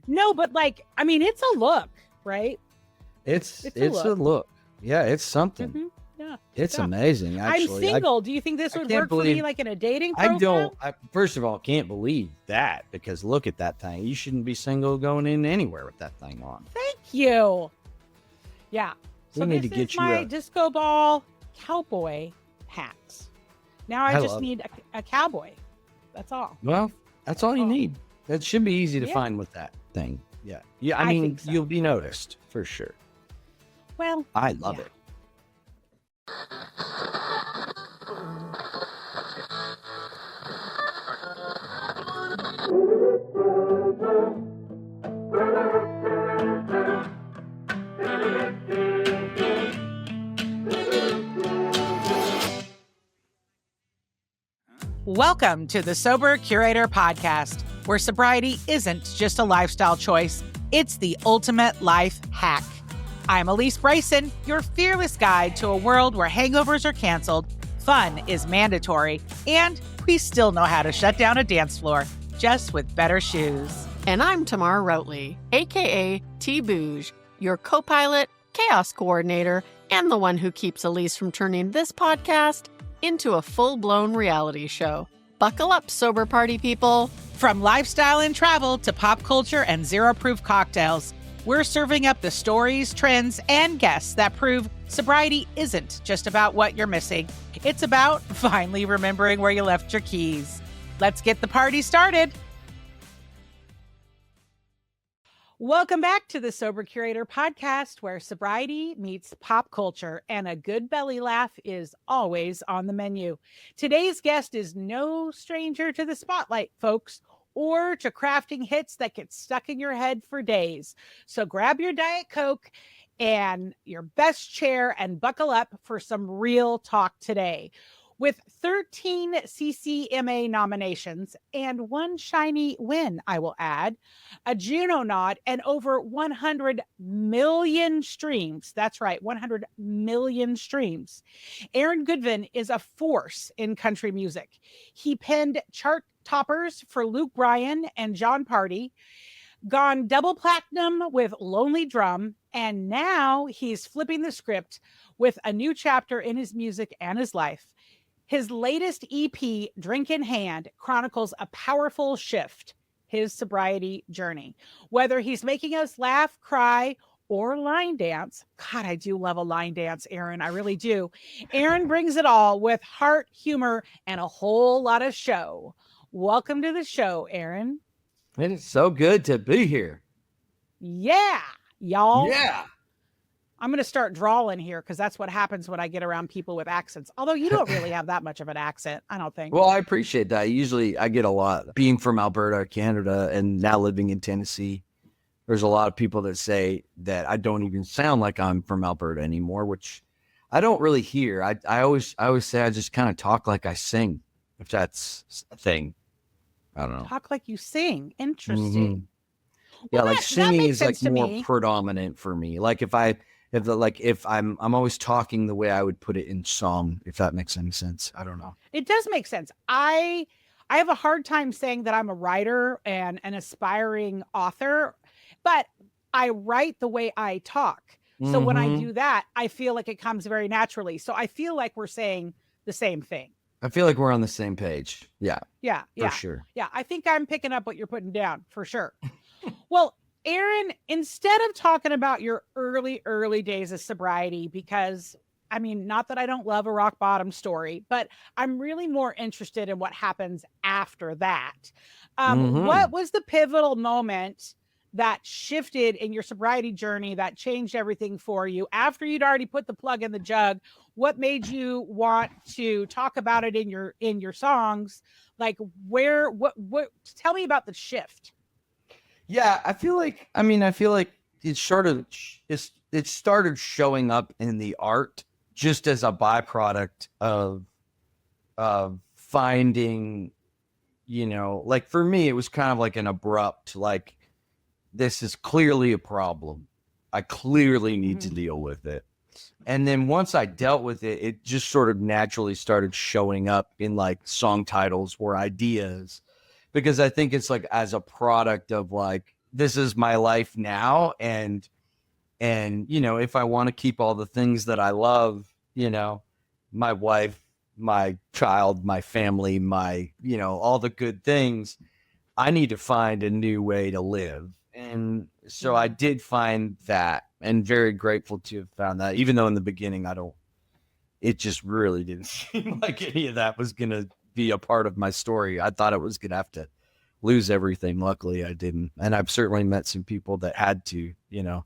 No, but like, I mean, it's a look, right? It's a look. Yeah, it's something. Mm-hmm. Yeah. It's amazing, actually. I'm single. Do you think this would work for me like in a dating profile? I first of all can't believe that, because look at that thing. You shouldn't be single going in anywhere with that thing on. Thank you. Yeah. So we need this to get is you my a disco ball cowboy hat. Now I just need a cowboy. That's all. Well, that's all you need. That should be easy to find with that thing. Yeah. Yeah. I mean, so. You'll be noticed for sure. Well, I love it. welcome to the Sober Curator podcast, where sobriety isn't just a lifestyle choice, it's the ultimate life hack. I'm Alysse Bryson, your fearless guide to a world where hangovers are canceled, fun is mandatory, and we still know how to shut down a dance floor, just with better shoes. And I'm Tamara Routley, aka T-Bouge, your co-pilot, chaos coordinator, and the one who keeps Alysse from turning this podcast into a full-blown reality show. Buckle up, sober party people. From lifestyle and travel to pop culture and zero-proof cocktails, we're serving up the stories, trends, and guests that prove sobriety isn't just about what you're missing. It's about finally remembering where you left your keys. Let's get the party started. Welcome back to the Sober Curator podcast, where sobriety meets pop culture and a good belly laugh is always on the menu. Today's guest is no stranger to the spotlight, folks, or to crafting hits that get stuck in your head for days. So grab your Diet Coke and your best chair and buckle up for some real talk today. With 13 CCMA nominations and one shiny win, I will add, a Juno nod, and over 100 million streams. That's right, 100 million streams. Aaron Goodvin is a force in country music. He penned chart toppers for Luke Bryan and John Party, gone double platinum with Lonely Drum, and now he's flipping the script with a new chapter in his music and his life. His latest EP, Drink in Hand, chronicles a powerful shift, his sobriety journey. Whether he's making us laugh, cry, or line dance. God, I do love a line dance, Aaron. I really do. Aaron brings it all with heart, humor, and a whole lot of show. Welcome to the show, Aaron. It is so good to be here. Yeah, y'all. Yeah. I'm going to start drawling here because that's what happens when I get around people with accents. Although you don't really have that much of an accent, I don't think. Well, I appreciate that. Usually I get a lot. Being from Alberta, Canada, and now living in Tennessee, there's a lot of people that say that I don't even sound like I'm from Alberta anymore, which I don't really hear. I always say I just kind of talk like I sing, if that's a thing. I don't know. Talk like you sing. Interesting. Mm-hmm. Yeah, like singing is like more predominant for me. Like if I'm always talking the way I would put it in song, if that makes any sense. I don't know. It does make sense. I have a hard time saying that I'm a writer and an aspiring author, but I write the way I talk. So when I do that, I feel like it comes very naturally. So I feel like we're saying the same thing. I feel like we're on the same page. Yeah. Yeah. For sure. Yeah. I think I'm picking up what you're putting down for sure. Well, Aaron, instead of talking about your early days of sobriety, because I mean, not that I don't love a rock bottom story, but I'm really more interested in what happens after that. What was the pivotal moment that shifted in your sobriety journey that changed everything for you after you'd already put the plug in the jug? What made you want to talk about it in your songs? Like what tell me about the shift. Yeah, I feel like it started showing up in the art just as a byproduct of finding, like for me, it was kind of like an abrupt, like, this is clearly a problem. I clearly need to deal with it. And then once I dealt with it, it just sort of naturally started showing up in like song titles or ideas, because I think it's like as a product of like this is my life now. And, you know, if I want to keep all the things that I love, you know, my wife, my child, my family, my, you know, all the good things, I need to find a new way to live. And so I did find that, and very grateful to have found that, even though in the beginning, it just really didn't seem like any of that was going to be a part of my story. I thought it was going to have to lose everything. Luckily, I didn't. And I've certainly met some people that had to, you know,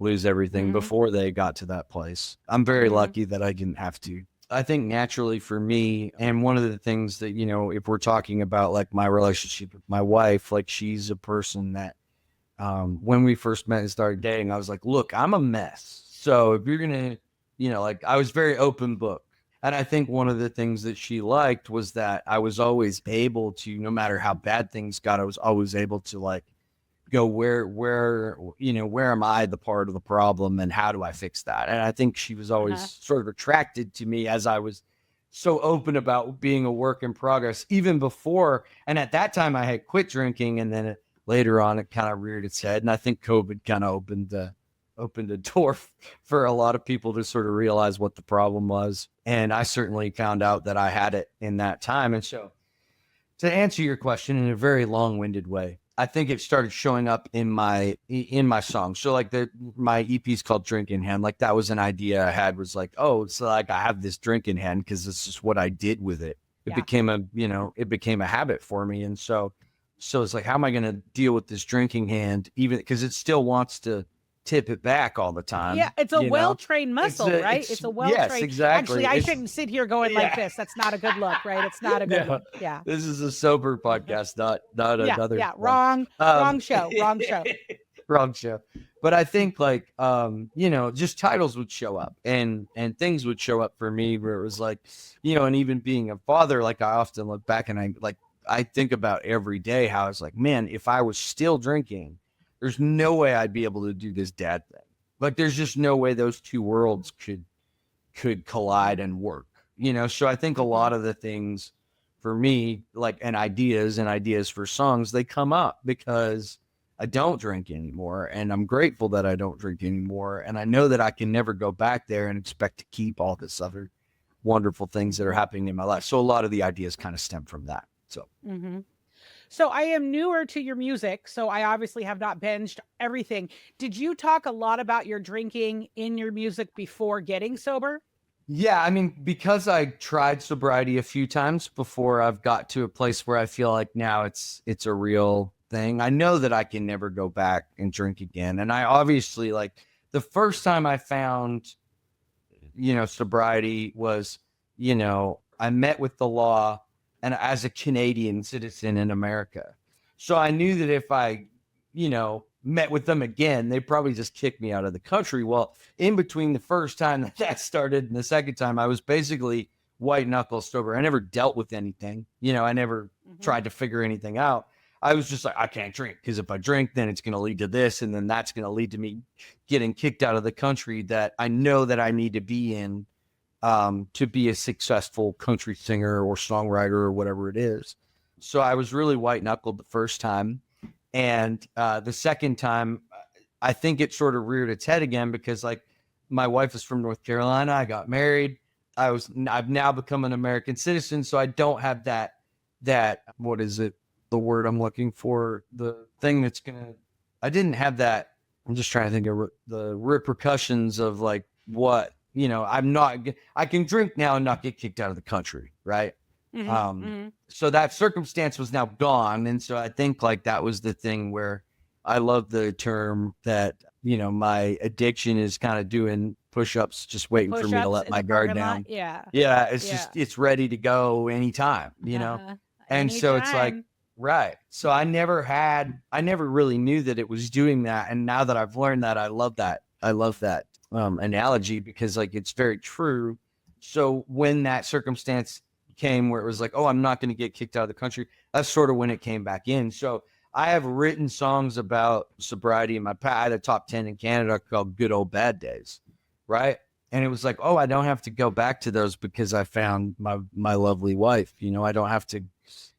lose everything before they got to that place. I'm very lucky that I didn't have to. I think naturally for me, and one of the things that, you know, if we're talking about like my relationship with my wife, like she's a person that when we first met and started dating, I was like, look, I'm a mess. So if you're going to, you know, like I was very open book. And I think one of the things that she liked was that I was always able to, no matter how bad things got, I was always able to like go where, you know, where am I the part of the problem and how do I fix that? And I think she was always sort of attracted to me as I was so open about being a work in progress, even before. And at that time I had quit drinking, and then later on it kind of reared its head. And I think COVID kind of opened a door for a lot of people to sort of realize what the problem was. And I certainly found out that I had it in that time. And so to answer your question in a very long-winded way, I think it started showing up in my songs. So like my EP is called Drink in Hand. Like that was an idea I had, was like, oh, it's like I have this drink in hand because this is what I did with it. It became a habit for me. And so it's like, how am I going to deal with this drinking hand? Even because it still wants to tip it back all the time. Yeah, it's a well-trained muscle, right? It's a well-trained. Yes, exactly. Actually, I shouldn't sit here going like this. That's not a good look, right? It's not a good look. Yeah. This is a sober podcast, not another. Yeah, wrong show. Wrong show. But I think like, you know, just titles would show up and things would show up for me where it was like, you know, and even being a father, like I often look back and I think about every day how I was like, man, if I was still drinking, there's no way I'd be able to do this dad thing. Like, there's just no way those two worlds could collide and work, you know? So I think a lot of the things for me, like, and ideas for songs, they come up because I don't drink anymore. And I'm grateful that I don't drink anymore. And I know that I can never go back there and expect to keep all this other wonderful things that are happening in my life. So a lot of the ideas kind of stem from that. So. So I am newer to your music, so I obviously have not binged everything. Did you talk a lot about your drinking in your music before getting sober? Yeah, I mean, because I tried sobriety a few times before I've got to a place where I feel like now it's a real thing. I know that I can never go back and drink again. And I obviously, like, the first time I found, you know, sobriety was, you know, I met with the law and as a Canadian citizen in America. So I knew that if I, you know, met with them again, they probably just kicked me out of the country. Well, in between the first time that started and the second time, I was basically white knuckle sober. I never dealt with anything. You know, I never tried to figure anything out. I was just like, I can't drink because if I drink, then it's going to lead to this. And then that's going to lead to me getting kicked out of the country that I know that I need to be in to be a successful country singer or songwriter or whatever it is. So I was really white knuckled the first time. And the second time, I think it sort of reared its head again because like my wife is from North Carolina. I got married. I've now become an American citizen. So I don't have that, what is it? The word I'm looking for, the thing that's I didn't have that. I'm just trying to think of the repercussions of like what, you know, I can drink now and not get kicked out of the country. Right. So that circumstance was now gone. And so I think like that was the thing where I love the term that, you know, my addiction is kind of doing push-ups, just waiting for me to let my guard down. Yeah. Yeah. It's just, it's ready to go anytime, you know? And so it's like, right. So I never really knew that it was doing that. And now that I've learned that, I love that analogy because like, it's very true. So when that circumstance came where it was like, oh, I'm not going to get kicked out of the country, that's sort of when it came back in. So I have written songs about sobriety in my past. I had a top 10 in Canada called Good Old Bad Days. Right. And it was like, oh, I don't have to go back to those because I found my lovely wife. You know, I don't have to,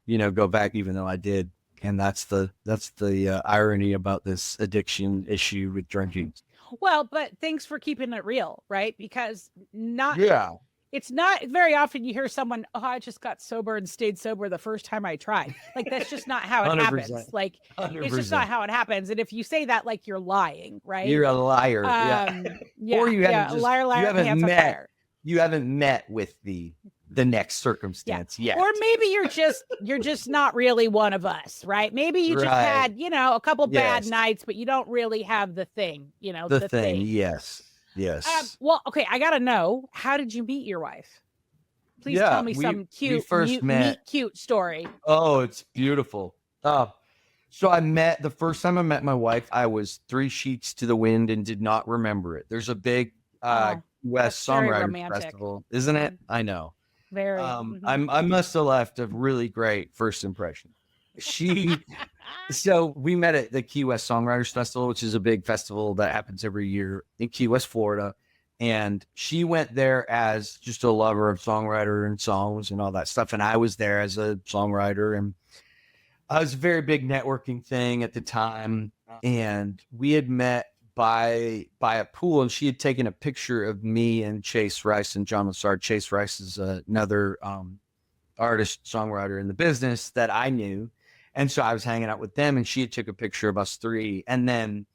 you know, go back, even though I did And that's the irony about this addiction issue with drinking. Well, but thanks for keeping it real, right? Because Yeah. it's not very often you hear someone, oh, I just got sober and stayed sober the first time I tried. Like, that's just not how it 100%. happens. Like, 100%. it's just not how it happens. And if you say that, like, you're lying, right? You're a liar. Yeah. Or you haven't just, liar, you haven't pants on met, fire. you haven't met with the next circumstance yet. Or maybe you're just not really one of us, right? Maybe you just had, a couple bad nights, but you don't really have the thing, the thing. Yes. Well, okay, I gotta know, how did you meet your wife? Please tell me some cute meet cute story. Oh, it's beautiful. So the first time I met my wife, I was 3 sheets to the wind and did not remember it. There's a big West Songwriters Festival, isn't it? I know. Very. I must have left a really great first impression. So we met at the Key West Songwriters Festival, which is a big festival that happens every year in Key West, Florida. And she went there as just a lover of songwriter and songs and all that stuff. And I was there as a songwriter, and it was a very big networking thing at the time. And we had met by a pool, and she had taken a picture of me and Chase Rice and John Lassard. Chase Rice is another artist, songwriter in the business that I knew. And so I was hanging out with them, and she had took a picture of us 3. And then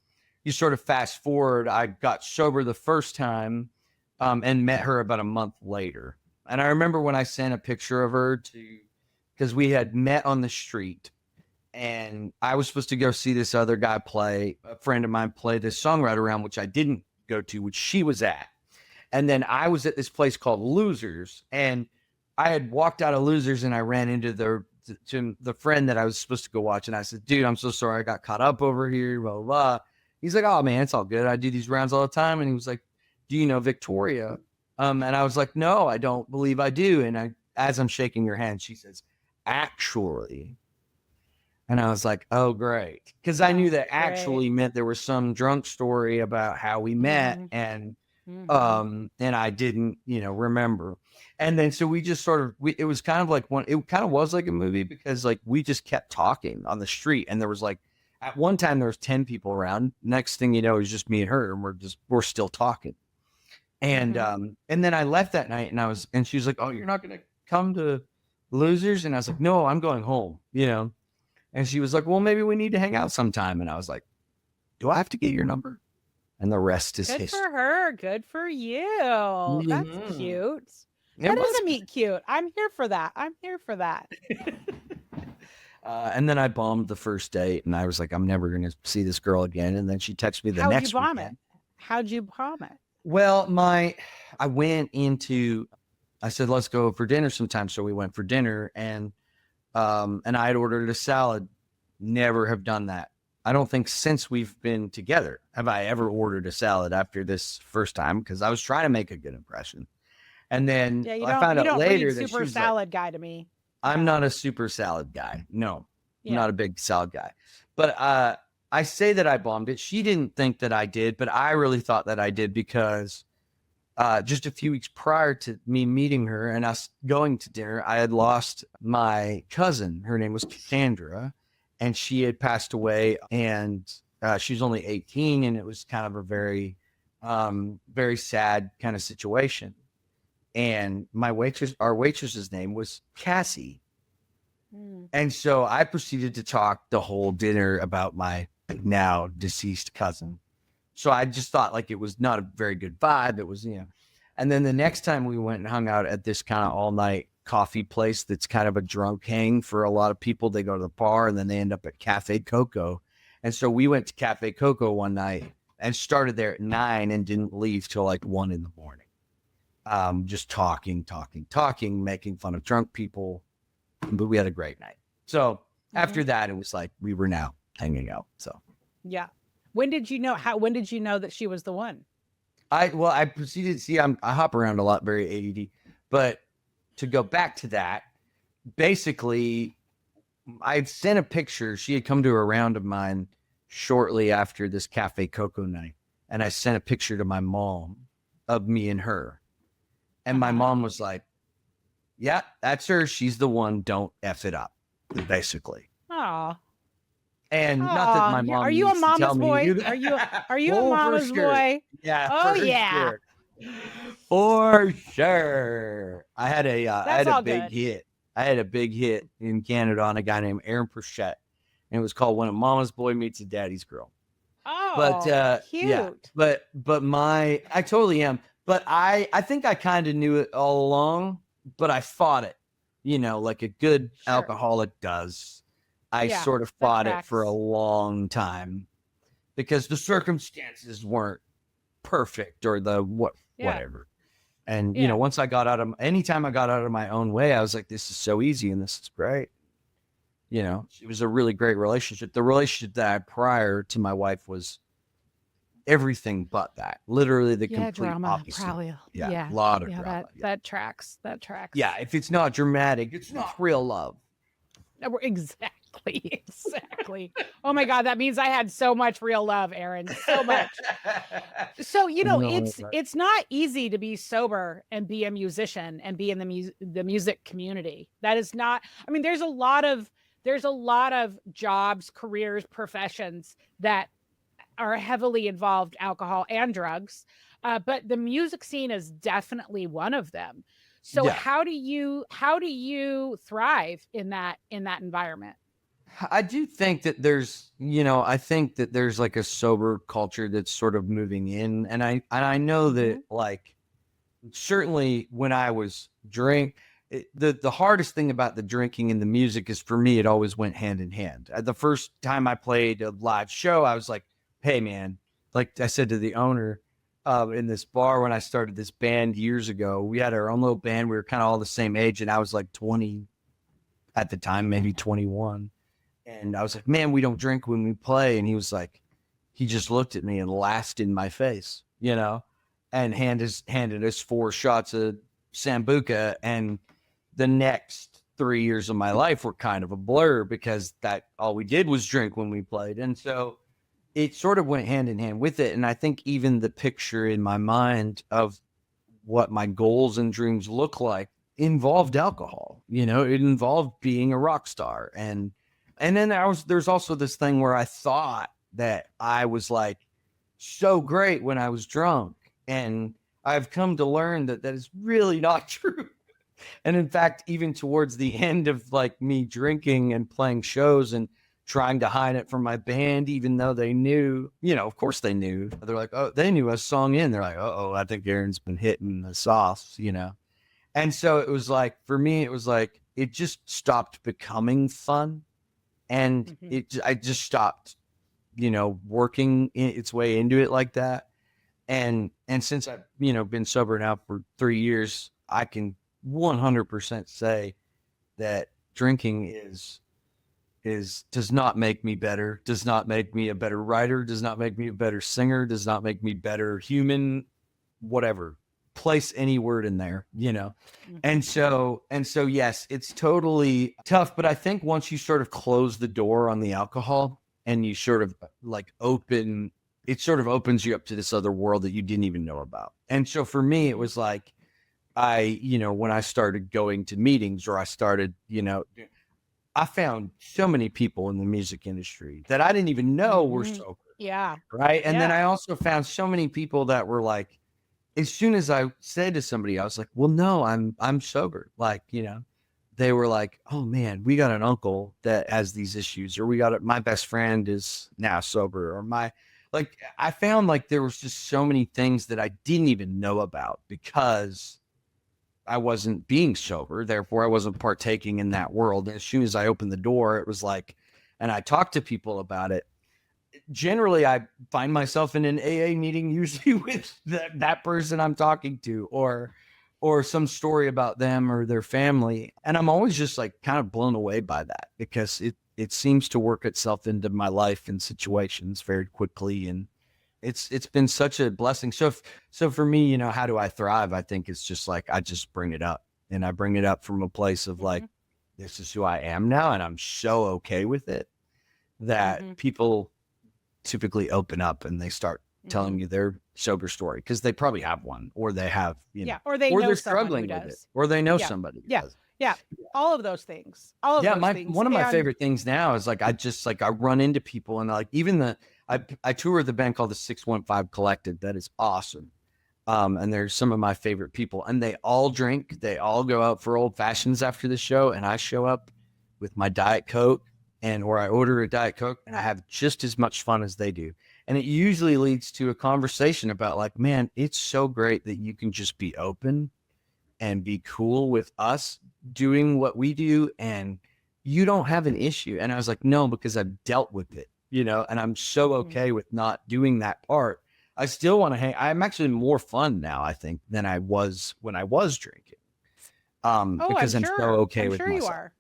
you sort of fast forward, I got sober the first time and met her about a month later. And I remember when I sent a picture of her because we had met on the street, and I was supposed to go see this other guy a friend of mine play this songwriter round, which I didn't go to, which she was at. And then I was at this place called Losers, and I had walked out of Losers, and I ran into the friend that I was supposed to go watch. And I said, dude, I'm so sorry. I got caught up over here, blah, blah, blah. He's like, oh man, it's all good. I do these rounds all the time. And he was like, do you know Victoria? And I was like, no, I don't believe I do. And as I'm shaking her hand, she says, actually. And I was like, oh, great. Because I knew that actually meant there was some drunk story about how we met. And I didn't, remember. And then so we just sort of, it was kind of like it kind of was like a movie, because like we just kept talking on the street, and there was like, at one time there was 10 people around. Next thing you know, it was just me and her, and we're still talking. And then I left that night, and she was like, oh, you're not going to come to Losers? And I was like, no, I'm going home, And she was like, well, maybe we need to hang out sometime. And I was like, do I have to get your number? And the rest is history. Good for her. Good for you. That's cute. That is a meet cute. I'm here for that. And then I bombed the first date, and I was like, I'm never going to see this girl again. And then she texted me the next weekend. How'd you bomb it? Well, I said, let's go for dinner sometime. So we went for dinner, and I had ordered a salad. Never have done that. I don't think since we've been together have I ever ordered a salad after this first time, because I was trying to make a good impression. And then I found out later that super salad guy to me. I'm not a super salad guy. No, I'm not a big salad guy. But I say that I bombed it. She didn't think that I did, but I really thought that I did, because just a few weeks prior to me meeting her and us going to dinner, I had lost my cousin. Her name was Cassandra, and she had passed away, and she was only 18, and it was kind of a very, very sad kind of situation. And our waitress's name was Cassie. And so I proceeded to talk the whole dinner about my now deceased cousin. So I just thought like it was not a very good vibe. It was, and then the next time we went and hung out at this kind of all night coffee place that's kind of a drunk hang for a lot of people. They go to the bar and then they end up at Cafe Coco. And so we went to Cafe Coco one night and started there at 9 and didn't leave till like 1 a.m. Just talking, making fun of drunk people. But we had a great night. So after that, it was like we were now hanging out. So yeah. When did you know that she was the one? I proceeded to see, I hop around a lot, very ADD, but to go back to that, basically I'd sent a picture. She had come to a round of mine shortly after this Cafe Coco night. And I sent a picture to my mom of me and her. And my mom was like, yeah, that's her. She's the one. Don't F it up, basically. Oh, And not that my mom are you a needs to tell mama's me to boy? do that. Are you a Oh, for mama's sure. boy? Yeah, Oh for yeah. sure. For sure. I had That's all big good. hit. I had a big hit in Canada on a guy named Aaron Goodvin, and it was called When a Mama's Boy Meets a Daddy's Girl. But Oh, yeah, cute. but I totally am. But I think I kind of knew it all along, but I fought it, like a good Sure. alcoholic does. I Yeah, sort of that fought it for a tracks. long time because the circumstances weren't perfect or Yeah. whatever. And Yeah. once anytime I got out of my own way, I was like, this is so easy and this is great. It was a really great relationship. The relationship that I had prior to my wife was everything but that. Literally the complete drama, opposite. probably. Yeah, a lot of drama. That tracks. That tracks. Yeah, if it's not dramatic, it's not real love. Exactly. Oh my God, that means I had so much real love, Aaron. So much. So, it's not easy to be sober and be a musician and be in the music community. That is not, I mean, there's a lot of jobs, careers, professions that are heavily involved alcohol and drugs. But the music scene is definitely one of them. So how do you thrive in that environment? I do think that there's like a sober culture that's sort of moving in. And I know that like, certainly when I was the hardest thing about the drinking and the music is for me, it always went hand in hand. The first time I played a live show, I was like, hey man, like I said to the owner, in this bar when I started this band years ago, we had our own little band. We were kind of all the same age, and I was like 20 at the time, maybe 21. And I was like, man, we don't drink when we play. And he was like, he just looked at me and laughed in my face, and handed us 4 shots of Sambuca. And the next 3 years of my life were kind of a blur because all we did was drink when we played. And so it sort of went hand in hand with it. And I think even the picture in my mind of what my goals and dreams look like involved alcohol. It involved being a rock star. And then there's also this thing where I thought that I was like so great when I was drunk. And I've come to learn that is really not true. And in fact, even towards the end of like me drinking and playing shows and trying to hide it from my band, even though they knew, of course they knew. They're like, oh, they knew a song in. They're like, oh, I think Aaron's been hitting the sauce, And so it was like, for me, it was like, it just stopped becoming fun. And I just stopped, working its way into it like that. And since I've, been sober now for 3 years, I can 100% say that drinking does not make me better, does not make me a better writer, does not make me a better singer, does not make me better human, whatever. Place any word in there, And so, yes, it's totally tough. But I think once you sort of close the door on the alcohol and you sort of like it sort of opens you up to this other world that you didn't even know about. And so for me, it was like, when I started going to meetings or I started, I found so many people in the music industry that I didn't even know were sober. Yeah. Right. And then I also found so many people that were like, as soon as I said to somebody, I was like, well, no, I'm sober. Like, they were like, oh man, we got an uncle that has these issues, or my best friend is now sober, or I found like there was just so many things that I didn't even know about because I wasn't being sober. Therefore, I wasn't partaking in that world. And as soon as I opened the door, it was like, and I talked to people about it. Generally, I find myself in an AA meeting, usually with that person I'm talking to, or some story about them or their family. And I'm always just like kind of blown away by that because it seems to work itself into my life and situations very quickly. And it's been such a blessing. So for me, how do I thrive? I think it's just like, I just bring it up, and I bring it up from a place of like, this is who I am now. And I'm so okay with it that people typically open up and they start telling you their sober story because they probably have one, or they have, or they're struggling with it, or they know somebody. Yeah. Does. Yeah. All of those things. All of Yeah, those things. one of my And favorite things now is like I run into people and like even I tour the band called the 615 Collective. That is awesome. And there's some of my favorite people, and they all drink. They all go out for old fashions after the show, and I show up with my Diet Coke or I order a Diet Coke, and I have just as much fun as they do. And it usually leads to a conversation about like, man, it's so great that you can just be open and be cool with us doing what we do, and you don't have an issue. And I was like, no, because I've dealt with it, and I'm so okay with not doing that part. I still want to hang. I'm actually more fun now, I think, than I was when I was drinking. Because I'm so okay with myself. You are.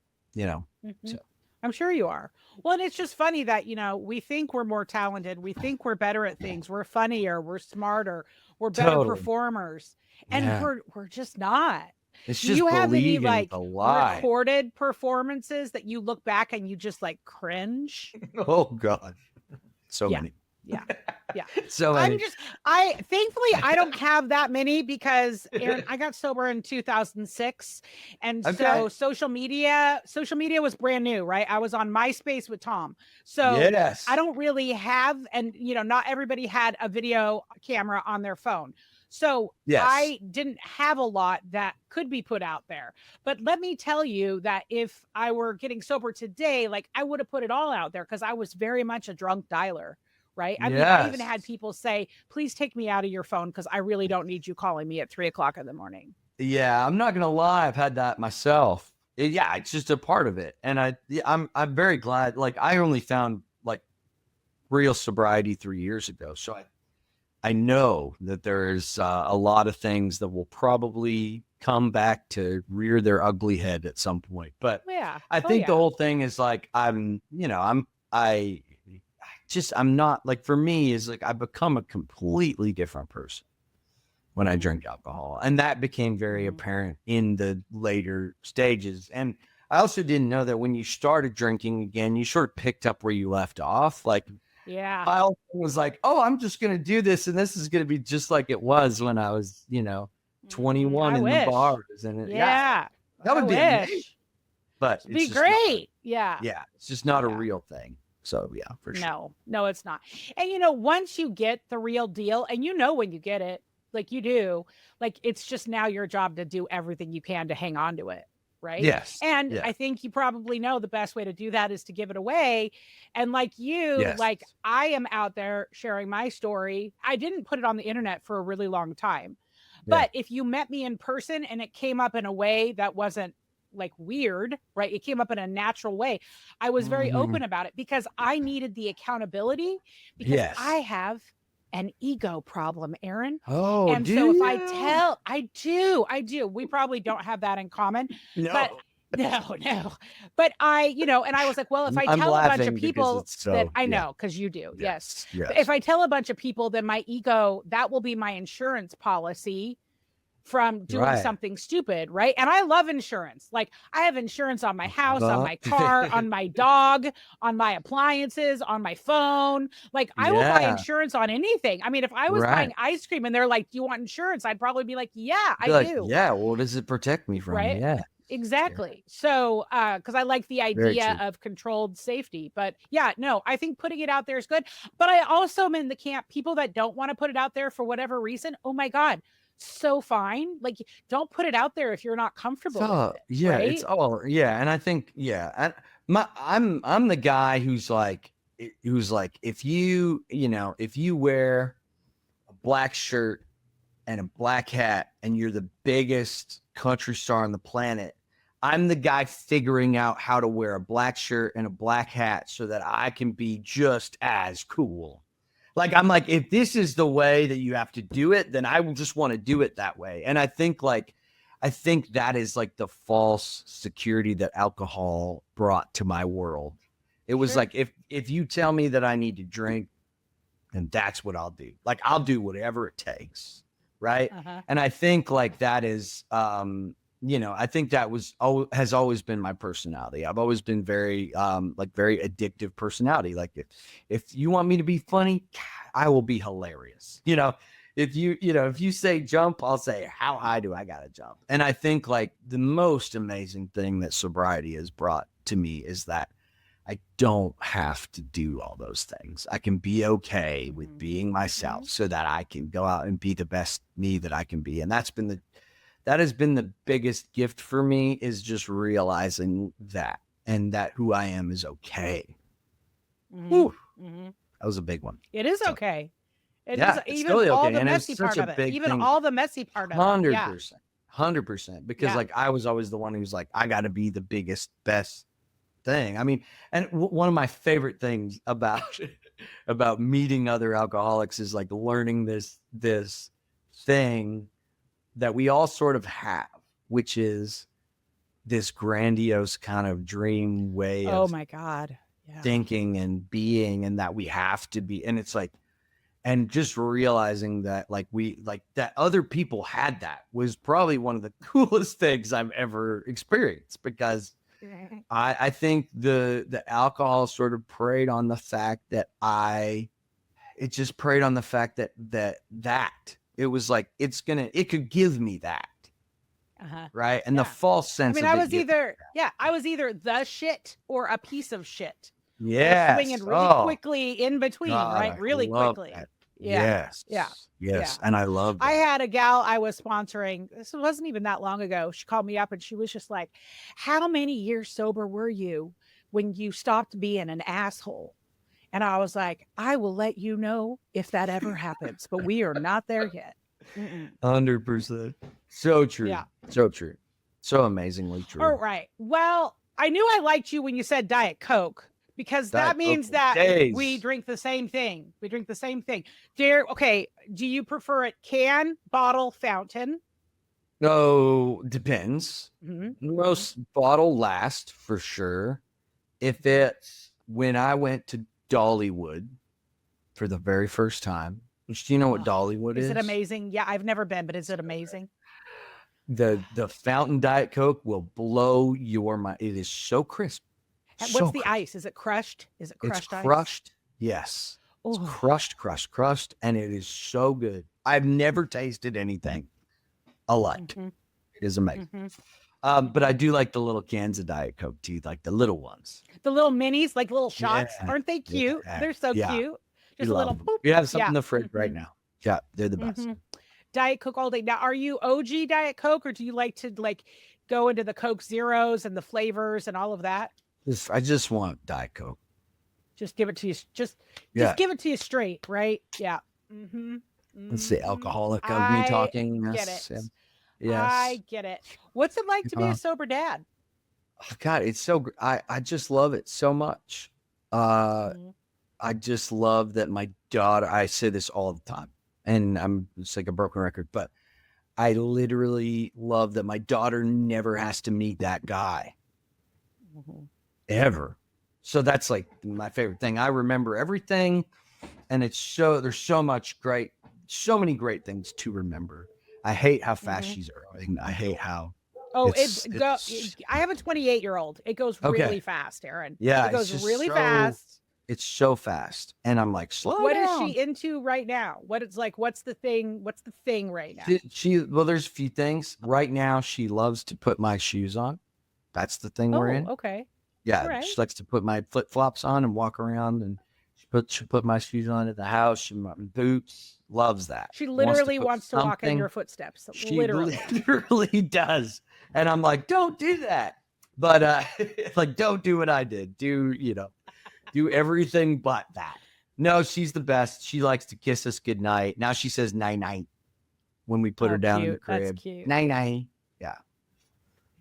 Mm-hmm. So. I'm sure you are. Well, and it's just funny that, we think we're more talented. We think we're better at things. We're funnier. We're smarter. We're better performers. And we're just not. It's just you have any like recorded performances that you look back and you just like cringe? Oh God. So many. Yeah. So many. Thankfully I don't have that many because Aaron, I got sober in 2006. And so social media was brand new, right? I was on MySpace with Tom. So yes. I don't really have, and not everybody had a video camera on their phone. So I didn't have a lot that could be put out there. But let me tell you that if I were getting sober today, like I would have put it all out there because I was very much a drunk dialer. Right. I mean, I even had people say, please take me out of your phone because I really don't need you calling me at 3:00 in the morning. Yeah, I'm not going to lie. I've had that myself. It's just a part of it. And I'm very glad. Like I only found like real sobriety 3 years ago. So I know that there's a lot of things that will probably come back to rear their ugly head at some point. But I think the whole thing is like, I'm not like, for me is like, I become a completely different person when I drink alcohol. And that became very apparent in the later stages. And I also didn't know that when you started drinking again, you sort of picked up where you left off. Like, I also was like, oh, I'm just going to do this. And this is going to be just like it was when I was, 21 in the bars. And that would be amazing. But it'd be great. Yeah. It's just not a real thing. So for sure. No, it's not. And once you get the real deal, and when you get it, like you do, like it's just now your job to do everything you can to hang on to it. Right. Yes. And I think you probably know the best way to do that is to give it away. And like you, like I am out there sharing my story. I didn't put it on the internet for a really long time, but if you met me in person and it came up in a way that wasn't like weird, right? It came up in a natural way. I was very open about it because I needed the accountability because I have an ego problem, Aaron. Oh, and so if I do. We probably don't have that in common. No. But no. But I, and I was like, well, if I tell a bunch of people that I know, because you do, yes. If I tell a bunch of people, then my ego, that will be my insurance policy from doing something stupid, right? And I love insurance. Like I have insurance on my house, on my car, on my dog, on my appliances, on my phone. Like I will buy insurance on anything. I mean, if I was buying ice cream and they're like, do you want insurance? I'd probably be like, yeah, I do. Yeah, well, does it protect me from? Right? Yeah. Exactly. So, because I like the idea of controlled safety, but I think putting it out there is good. But I also am in the camp, people that don't want to put it out there for whatever reason. Oh my God. So fine. Like don't put it out there if you're not comfortable with it. Right? It's all and I think I'm the guy who's like if you wear a black shirt and a black hat and you're the biggest country star on the planet, I'm the guy figuring out how to wear a black shirt and a black hat so that I can be just as cool. Like, I'm like, if this is the way that you have to do it, then I will just want to do it that way. And I think that is like the false security that alcohol brought to my world. It was like, if you tell me that I need to drink, then that's what I'll do. Like, I'll do whatever it takes. Right. And I think like that is, I think that has always been my personality. I've always been very addictive personality. Like if you want me to be funny, I will be hilarious. if you say jump, I'll say, how high do I gotta jump? And I think like the most amazing thing that sobriety has brought to me is that I don't have to do all those things. I can be okay with being myself so that I can go out and be the best me that I can be. And that has been the biggest gift for me, is just realizing that, and that who I am is okay. That was a big one. It is okay. It Yeah, is, it's even totally all okay. the And it's messy such part a of it. big Even thing. all the messy part of it. Yeah. 100%. Because Yeah. like I was always the one who's like, I got to be the biggest, best thing. I mean, and one of my favorite things about meeting other alcoholics is like learning this thing that we all sort of have, which is this grandiose kind of dream way Oh of my God. Yeah. thinking and being, and that we have to be. And it's like, and just realizing that that other people had that was probably one of the coolest things I've ever experienced, because I think the alcohol sort of preyed on the fact that it just preyed on the fact that it was like, it could give me that. Right. And the false sense of I was either the shit or a piece of shit. Yes. Swinging really quickly in between, God, right? Really quickly. That. Yeah. Yes. Yeah. And I love that. I had a gal I was sponsoring. This wasn't even that long ago. She called me up and she was just like, how many years sober were you when you stopped being an asshole? And I was like, I will let you know if that ever happens, but we are not there yet. 100%. So true. Yeah. So true. So amazingly true. All right. Well, I knew I liked you when you said Diet Coke, because that means that we drink the same thing. We drink the same thing. Okay. Do you prefer it can, bottle, fountain? No, depends. Most bottle last for sure. If it's when I went to Dollywood for the very first time, which, do you know what Dollywood is? Is it amazing? Yeah, I've never been, but is it amazing? The fountain Diet Coke will blow your mind. It is so crisp. What's the ice? Is it crushed? Is it crushed? It's crushed. Yes. It's crushed, and it is so good. I've never tasted anything alike. It is amazing. But I do like the little cans of Diet Coke too, like the little ones. The little minis, like little shots. Aren't they cute? Yeah. They're so cute. Just a little boop. You have something in the fridge right now. Yeah, they're the best. Diet Coke all day. Now, are you OG Diet Coke, or do you like to go into the Coke Zeros and the flavors and all of that? I just want Diet Coke. Just give it to you. Just give it to you straight, right? Yeah. That's the alcoholic of me talking. Get it. Yes. I get it. What's it like to be a sober dad? Oh, God, it's so. I just love it so much. I just love that my daughter. I say this all the time, and it's like a broken record, but I literally love that my daughter never has to meet that guy. Ever. So that's like my favorite thing. I remember everything, and there's so many great things to remember. I hate how fast she's growing. I hate how. I have a 28-year-old. It goes really fast, Aaron. Yeah, it goes really fast. It's so fast, and I'm like, slow down. What is she into right now? What's the thing right now? There's a few things. Right now, she loves to put my shoes on. That's the thing we're in. Okay. Yeah, right. She likes to put my flip-flops on and walk around, and she put my shoes on at the house. She my boots. Loves that. She literally wants to walk in your footsteps. She literally does. And I'm like, don't do that. But like, don't do what I did. Do everything but that. No, she's the best. She likes to kiss us goodnight. Now she says night-night when we put her down in the crib. That's cute. Night-night. Yeah.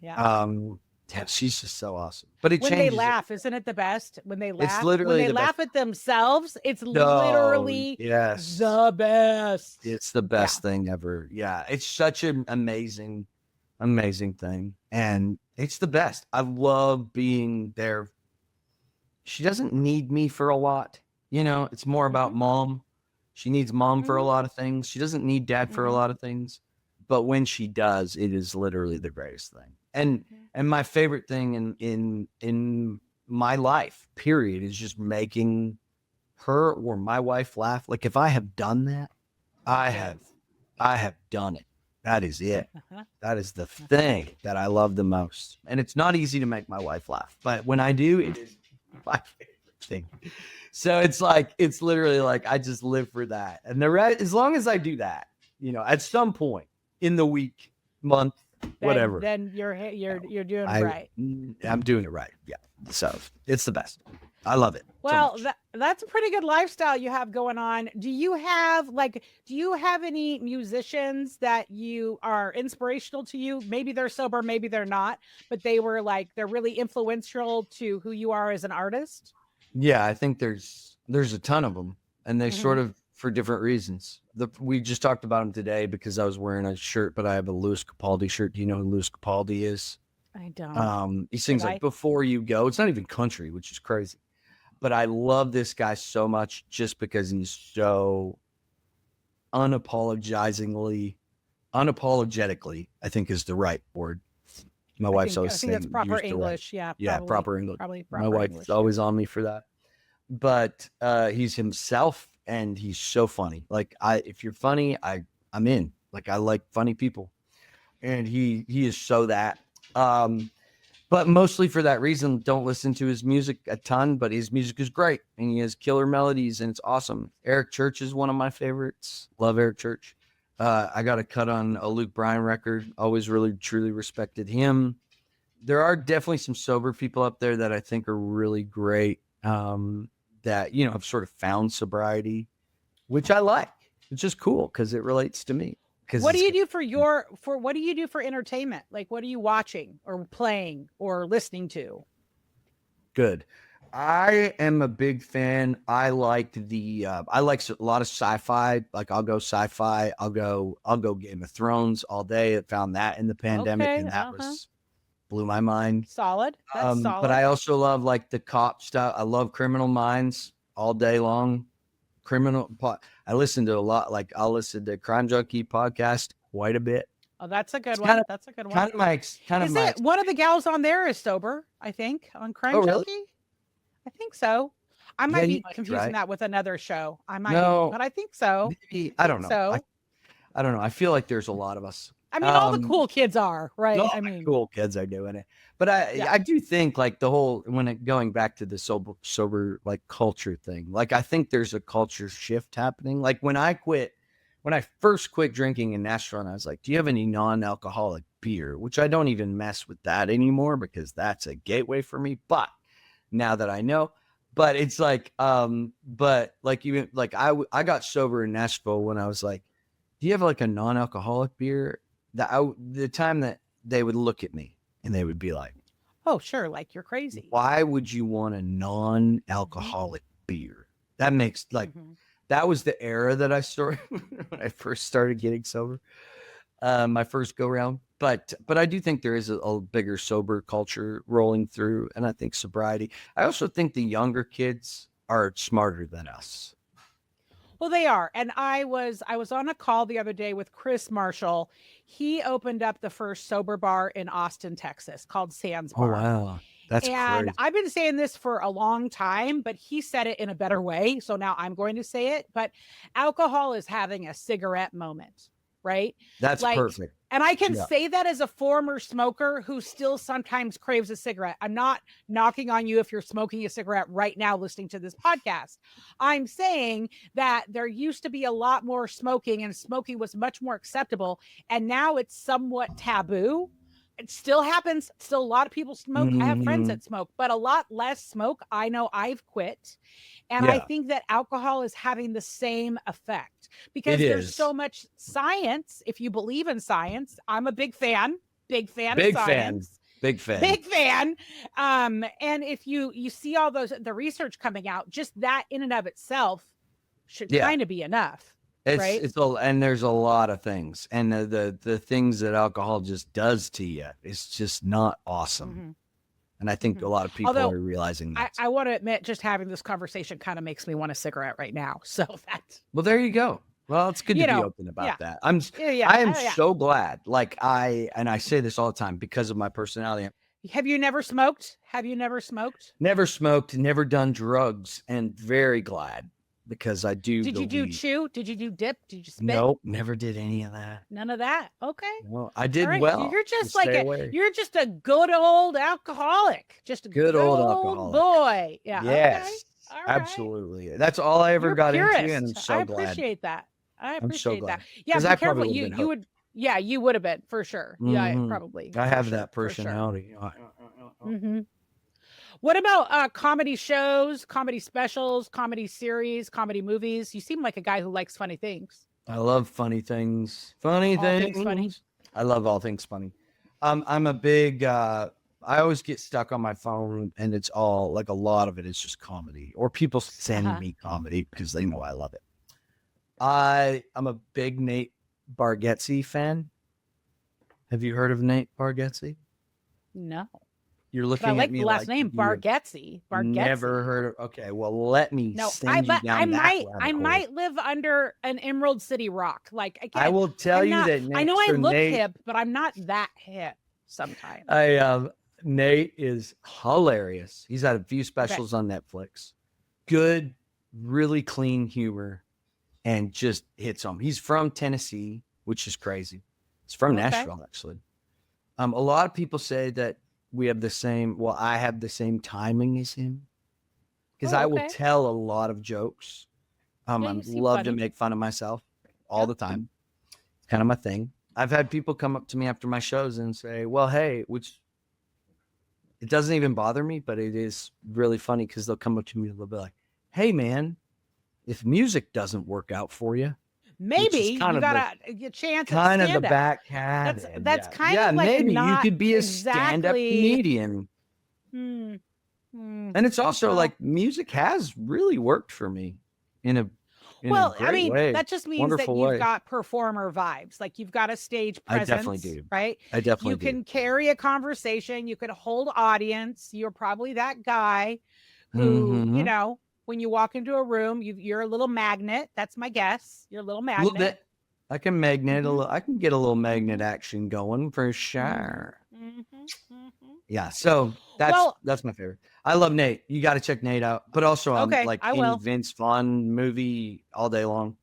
Yeah. Yeah, she's just so awesome. But when they laugh, isn't it the best? When they laugh, it's literally when they laugh at themselves, it's literally the best. It's the best thing ever. Yeah, it's such an amazing thing, and it's the best. I love being there. She doesn't need me for a lot, It's more about mom. She needs mom for a lot of things. She doesn't need dad for a lot of things, but when she does, it is literally the greatest thing. And my favorite thing in my life, period, is just making her or my wife laugh. Like if I have done that, I have done it. That is it. That is the thing that I love the most. And it's not easy to make my wife laugh, but when I do, it is my favorite thing. So it's literally like I just live for that. And the rest, as long as I do that, at some point in the week, month, whatever, then you're doing right. I'm doing it right. Yeah. So it's the best. I love it. Well, so that's a pretty good lifestyle you have going on. Do you have any musicians that you are inspirational to you? Maybe they're sober, maybe they're not, but they're really influential to who you are as an artist? Yeah, I think there's a ton of them, and they sort of for different reasons. We just talked about them today because I was wearing a shirt, but I have a Alysse Capaldi shirt. Do you know who Alysse Capaldi is? I don't. He sings like Before You Go. It's not even country, which is crazy. But I love this guy so much just because he's so unapologetically, I think is the right word. My wife's always saying that's proper English. Yeah. Yeah, proper English. Probably My wife's always on me for that. But he's himself and he's so funny. Like if you're funny, I'm in. Like I like funny people. And he is so that. But mostly for that reason, don't listen to his music a ton, but his music is great and he has killer melodies and it's awesome. Eric Church is one of my favorites. Love Eric Church. I got a cut on a Luke Bryan record. Always really, truly respected him. There are definitely some sober people up there that I think are really great. That, have sort of found sobriety, which I like. It's just cool because it relates to me. What do you do what do you do for entertainment? Like, what are you watching or playing or listening to? Good. I am a big fan. I like I like a lot of sci-fi. Like I'll go sci-fi. I'll go Game of Thrones all day. I found that in the pandemic and that blew my mind. Solid. That's solid. But I also love like the cop stuff. I love Criminal Minds all day long. I listen to a lot. Like I'll listen to Crime Junkie podcast quite a bit. Oh, that's a good one. That's a good one. One of the gals on there is sober, I think, on Crime Junkie. Really? I think so. I might be confusing that with another show. I might be, but I think so. Maybe, I don't know. So. I don't know. I feel like there's a lot of us. I mean, all the cool kids are, right? I mean, cool kids are doing it. But I do think like the whole, going back to the sober like culture thing, like I think there's a culture shift happening. Like when I first quit drinking in Nashville, and I was like, do you have any non-alcoholic beer? Which I don't even mess with that anymore because that's a gateway for me. But now that I know, but it's like, but like even like I got sober in Nashville when I was like, do you have like a non-alcoholic beer? The time that they would look at me and they would be like, oh, sure. Like you're crazy. Why would you want a non-alcoholic beer? That makes that was the era that I started when I first started getting sober. My first go round. But I do think there is a bigger sober culture rolling through. And I think sobriety, I also think the younger kids are smarter than us. Well, they are. And I was on a call the other day with Chris Marshall. He opened up the first sober bar in Austin, Texas called Sands Bar. Oh, wow. That's crazy. I've been saying this for a long time, but he said it in a better way. So now I'm going to say it. But alcohol is having a cigarette moment, right? That's perfect. And I can say that as a former smoker who still sometimes craves a cigarette. I'm not knocking on you if you're smoking a cigarette right now listening to this podcast. I'm saying that there used to be a lot more smoking and smoking was much more acceptable. And now it's somewhat taboo. It still happens. Still, a lot of people smoke. I have friends that smoke, but a lot less smoke. I know I've quit. And I think that alcohol is having the same effect because there's so much science. If you believe in science, I'm a big fan of science. Big fan. And if you see all the research coming out, just that in and of itself should kind of be enough. And there's a lot of things, and the things that alcohol just does to you, it's just not awesome. And I think a lot of people are realizing that. I want to admit, just having this conversation kind of makes me want a cigarette right now. So well, there you go. Well, it's good to be open about that. I am so glad. Like I say this all the time because of my personality. Have you never smoked? Never smoked, never done drugs, and very glad. because I do. Did the you do weed. chew? Did you do dip? Did you spit? Nope, never did any of that. None of that. Okay. No, I did All right. well. You're just to like stay away. you're just a good old alcoholic. Just a Good old alcoholic. boy. Yeah. Yes, Okay. All right. absolutely. That's all I ever You're got purist. into, and I'm so I glad. appreciate that. I I'm so appreciate glad. that. Yeah, 'Cause be I careful. probably would've been You would. Yeah, you would have been for sure. Yeah, Mhm. probably. I for have sure, that for sure. personality. Mm-hmm. What about comedy shows, comedy specials, comedy series, comedy movies? You seem like a guy who likes funny things. I love funny things. Funny All things. things funny. I love all things funny. I'm a big. I always get stuck on my phone, and it's all like a lot of it is just comedy, or people send me comedy because they know I love it. I'm a big Nate Bargatze fan. Have you heard of Nate Bargatze? No. You're But looking I at like me the last name, you have Bargatze. Bargatze. never heard of. Okay, well, let me No, send you down that I rabbit hole. might live under an Emerald City rock. Like again, I will tell I'm you not- that I know Nate- I so look Nate- hip, but I'm not that hip sometimes. Nate is hilarious. He's had a few specials on Netflix. Good, really clean humor, and just hits them. He's from Tennessee, which is crazy. He's from Okay. Nashville, actually. A lot of people say that we have the same. Well, I have the same timing as him because Oh, I will okay. tell a lot of jokes. I Yeah, you seem love to funny. make fun of myself all Yeah. the time. It's kind of my thing. I've had people come up to me after my shows and say, "Well, hey," which it doesn't even bother me, but it is really funny because they'll come up to me and they'll be like, "Hey, man, if music doesn't work out for you, Maybe you kind of the- got a chance at kind of the stand-up. backhanded. That's yeah. kind yeah, of like maybe you not could be a stand-up exactly- comedian." Hmm. Hmm. And it's also Well- like music has really worked for me in a Well, great I mean, way. that just means Wonderful that you've way. got performer vibes. Like you've got a stage I presence, definitely do. right? I definitely You can carry a conversation. You can hold audience. You're probably that guy who, you Mhm. know, when you walk into a room, you're a little magnet. That's my guess. You're a little A magnet. little bit. I can magnet a Mhm. little. I can get a little magnet action going for sure. Mhm, mhm. Yeah. So that's my favorite. I love Nate. You got to check Nate out. But also, Okay, like I any will. Vince Vaughn movie all day long.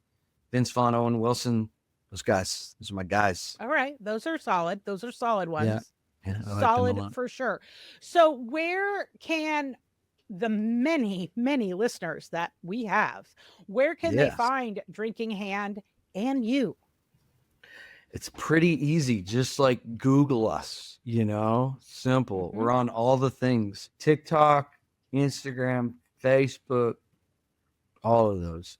Vince Vaughn, Owen Wilson, those guys. Those are my guys. All right. Those are solid. Those are solid ones. Yeah, I like them a Solid lot. for sure. So where can the many, many listeners that we have, where can they Yes. find Drinking Hand and you? It's pretty easy. Just like Google us, simple. Mhm. We're on all the things: TikTok, Instagram, Facebook, all of those.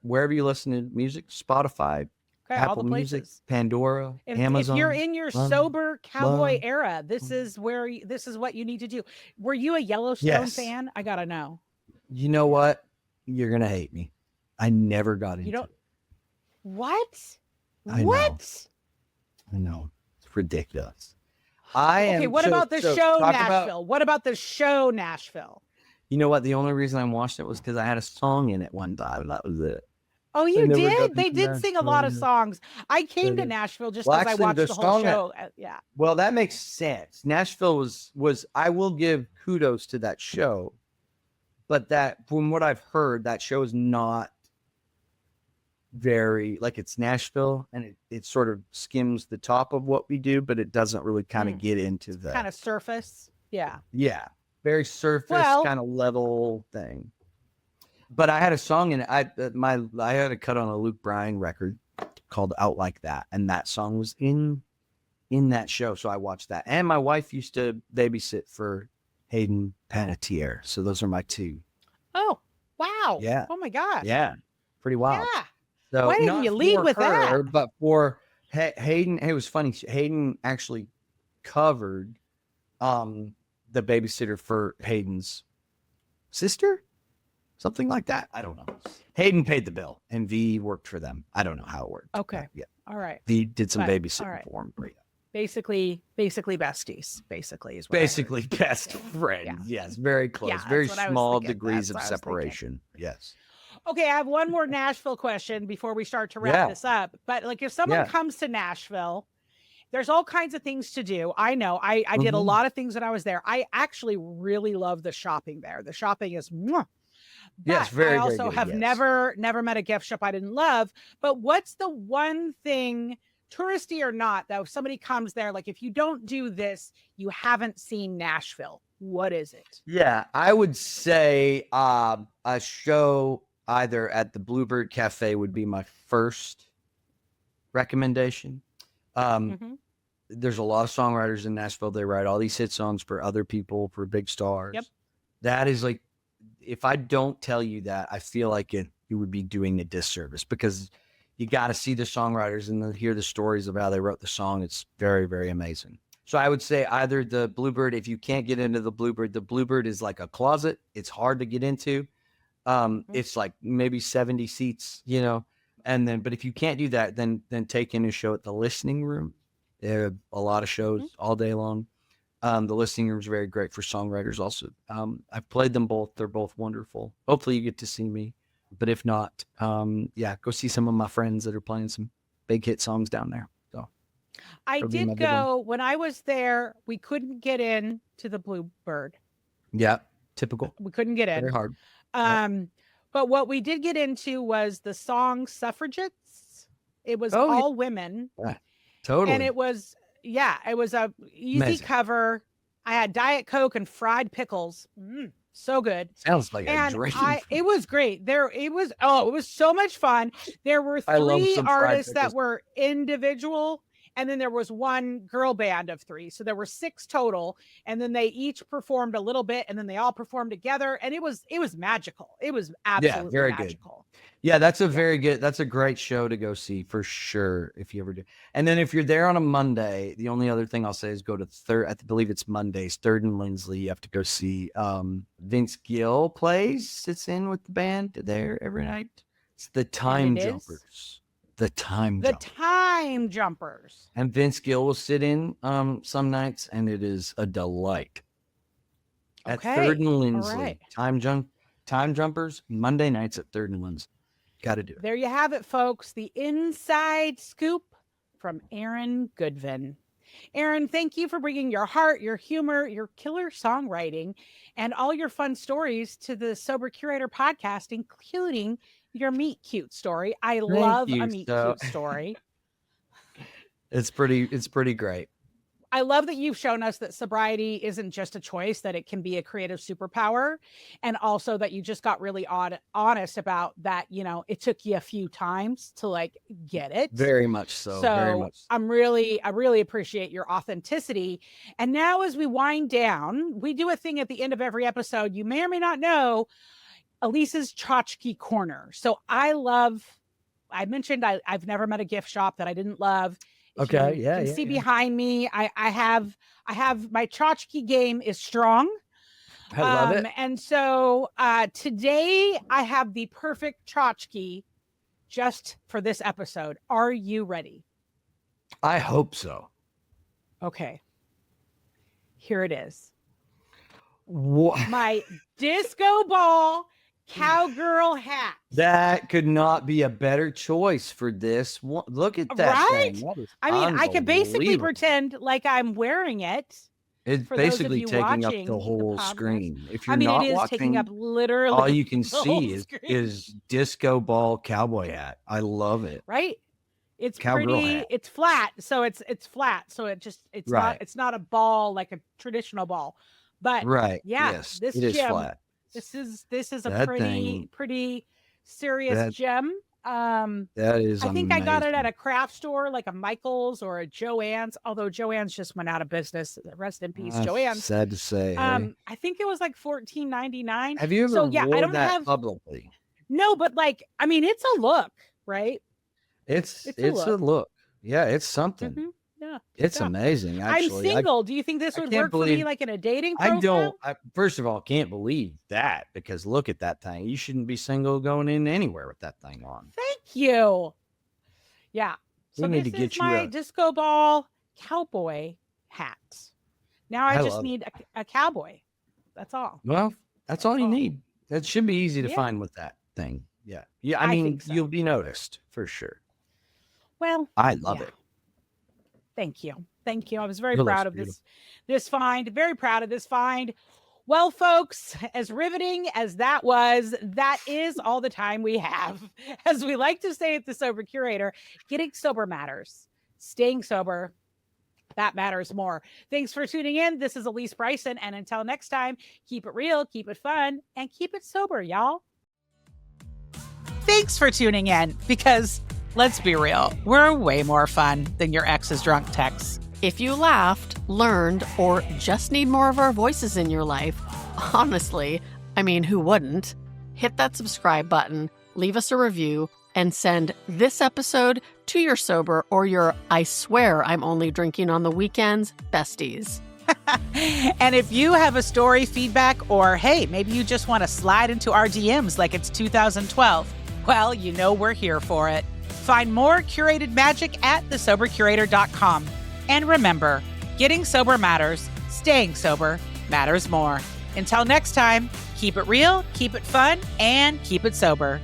Wherever you listen to music, Spotify, Okay, all Apple the Music, places. Pandora, If Amazon. you're in your Love, sober cowboy love. era, this is what you need to do. Were you a Yellowstone Yes. fan? I gotta know. You know what? You're gonna hate me. I never got into You don't. it. What? I know. What? I know. It's ridiculous. Okay, What about the show Nashville? What about the show Nashville? You know what? The only reason I watched it was because I had a song in it one time. That was it. Oh, I you never got did? They into did sing a lot of Nashville. songs. I came to did. Nashville just Well, because I actually, watched the the whole song show. Yeah. Well, that makes sense. Nashville was I will give kudos to that show, but that from what I've heard, that show is not very like it's Nashville, and it sort of skims the top of what we do, but it doesn't really kind of get into the Kind of surface. Yeah. very surface Well- kind of level thing. But I had a song in it. I had a cut on a Luke Bryan record called "Out Like That," and that song was in that show. So I watched that. And my wife used to babysit for Hayden Panettiere. So those are my two. Oh, wow. Yeah. Oh my gosh. Yeah, pretty wild. Yeah. So Why didn't not you lead for with that? her, But for Hayden, it was funny. Hayden actually covered the babysitter for Hayden's sister, something like that. I don't know. Hayden paid the bill, and V worked for them. I don't know how it worked. Okay. Yeah, All right. V did some But- babysitting all right. for him. But yeah. Basically besties. Basically is what I heard. Basically, best Yeah. friends. Yes, very close. Yeah, Very that's what I was small thinking. degrees That's of what I was thinking. separation. Yes. Okay, I have one more Nashville question before we start to wrap Yeah. this up. But like if someone Yeah. comes to Nashville, there's all kinds of things to do. I know. I did a Mhm. lot of things when I was there. I actually really love the shopping there. The shopping is mwah. Yes, But very, I very also good. have Yes. never met a gift shop I didn't love. But what's the one thing, touristy or not, that if somebody comes there, like if you don't do this, you haven't seen Nashville? What is it? Yeah, I would say a show either at the Bluebird Cafe would be my first recommendation. Mm-hmm. There's a lot of songwriters in Nashville. They write all these hit songs for other people, for big stars. Yep. That is like, if I don't tell you that, I feel like you would be doing a disservice, because you got to see the songwriters and then hear the stories of how they wrote the song. It's very, very amazing. So I would say either the Bluebird, if you can't get into the Bluebird is like a closet. It's hard to get into. It's like maybe 70 seats, and then, but if you can't do that, then take in a show at the Listening Room. There are a lot of shows all day long. The Listening Room is very great for songwriters also. I've played them both. They're both wonderful. Hopefully you get to see me, but if not, go see some of my friends that are playing some big hit songs down there. So I did go when I was there. We couldn't get in to the Bluebird. Yeah, typical. We couldn't get in. Very hard. But what we did get into was the song Suffragettes. It was all women. Yeah, totally. And it was a easy Amazing. cover. I had Diet Coke and fried pickles. So good. Sounds like a dream. It was great. It was so much fun. There were 3 artists that were individual, and then there was one girl band of 3. So there were 6 total, and then they each performed a little bit, and then they all performed together, and it was magical. It was absolutely very magical. Good. Yeah, that's a great show to go see for sure if you ever do. And then if you're there on a Monday, the only other thing I'll say is go to I believe it's Mondays, 3rd and Lindsley. You have to go see Vince Gill sits in with the band there every night. It's the Time Jumpers. The Time Jumpers. And Vince Gill will sit in some nights, and it is a delight. At 3rd and Lindsley. Right. Time Jumpers, Monday nights at 3rd and Lindsley. Got to do it. There you have it, folks. The inside scoop from Aaron Goodvin. Aaron, thank you for bringing your heart, your humor, your killer songwriting, and all your fun stories to the Sober Curator podcast, including your meet cute story. I love a meet cute story. It's pretty great. I love that you've shown us that sobriety isn't just a choice, that it can be a creative superpower. And also that you just got really honest about that, it took you a few times to get it. Very much so. Very much. I really appreciate your authenticity. And now as we wind down, we do a thing at the end of every episode. You may or may not know, Alysse's Tchotchke Corner. So I mentioned I've never met a gift shop that I didn't love. Okay. You can see behind me, I have my tchotchke game is strong. I love it. And so today I have the perfect tchotchke just for this episode. Are you ready? I hope so. Okay. Here it is. What? My disco ball cowgirl hat. That could not be a better choice for this. Look at that thing. I mean, I could basically pretend like I'm wearing it. It's basically taking up the whole screen. If you're not it is watching, taking up literally all you can see is disco ball cowboy hat. I love it. Right? It's Cowgirl pretty. hat. It's flat, so it's flat. So it's not a ball like a traditional ball. But yes, this it is gem, flat. This is a pretty serious gem. That is I think amazing. I got it at a craft store like a Michael's or a Joann's, although Joann's just went out of business. Rest in peace, Joann's. Sad to say. I think it was like $14.99. Have you ever worn that publicly? No, but it's a look, right? It's a look. Yeah, it's something. Mm-hmm. Yeah, it's amazing. Actually, I'm single. Do you think this would work for me like in a dating program? First of all, can't believe that, because look at that thing. You shouldn't be single going in anywhere with that thing on. Thank you. Yeah. So we need to get you my disco ball cowboy hat. Now I just need a cowboy. That's all. Well, that's all you need. That should be easy to find with that thing. Yeah. Yeah. I mean, you'll be noticed for sure. Well, I love it. Thank you. I was very proud of this find. Very proud of this find. Well, folks, as riveting as that was, that is all the time we have. As we like to say at the Sober Curator, getting sober matters. Staying sober, that matters more. Thanks for tuning in. This is Alysse Bryson. And until next time, keep it real, keep it fun, and keep it sober, y'all. Thanks for tuning in, because let's be real, we're way more fun than your ex's drunk texts. If you laughed, learned, or just need more of our voices in your life, honestly, I mean, who wouldn't? Hit that subscribe button, leave us a review, and send this episode to your sober or your I swear I'm only drinking on the weekends besties. And if you have a story, feedback, or hey, maybe you just want to slide into our DMs like it's 2012, well, you know we're here for it. Find more curated magic at thesobercurator.com. And remember, getting sober matters, staying sober matters more. Until next time, keep it real, keep it fun, and keep it sober.